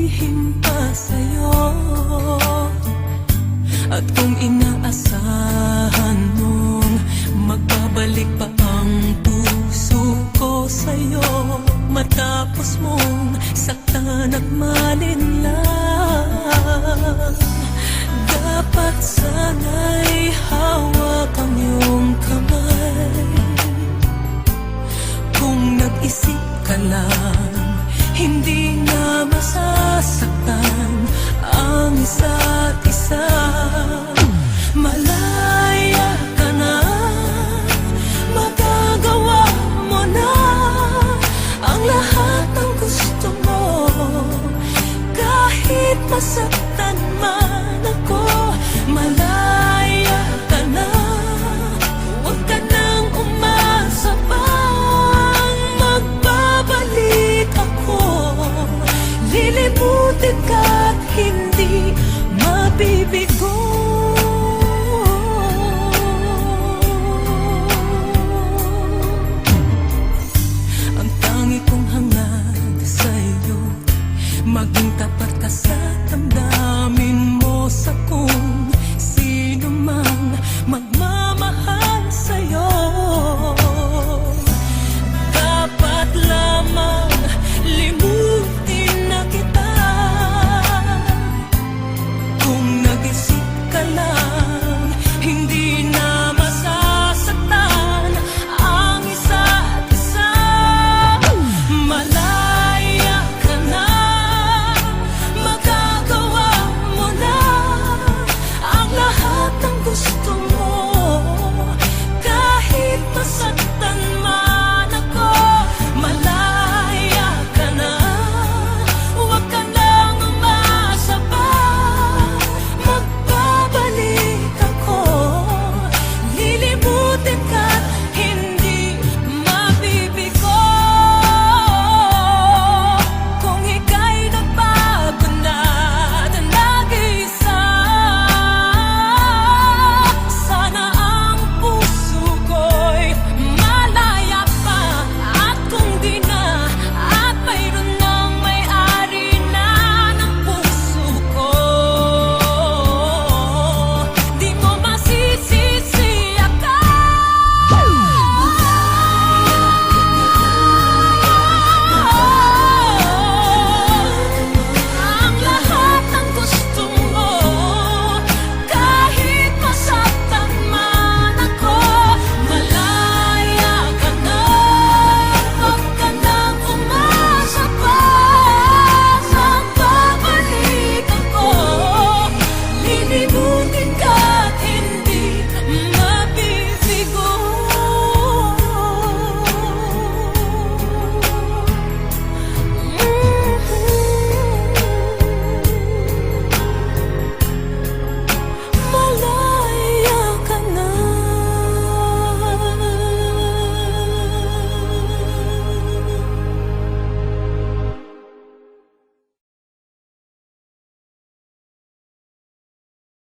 lihim pa sa'yo. At kung inaasahan mong magbabalik pa ang puso ko sa'yo, matapos mong saktan at malinlang, dapat sana'y hawak ang iyong kamay. Kung nag-isip ka lang, hindi na masasaktan ang isa't isa. Malaya ka na, magagawa mo na ang lahat ng gusto mo. Kahit masaktan man ako, malaya ka na. Huwag ka nang umasa pang magbabalik ako. Lilimutin ka't hindi mabibigo. Ang tangi kong hangad sa'yo, maging tapat ka sa damdamin mo sa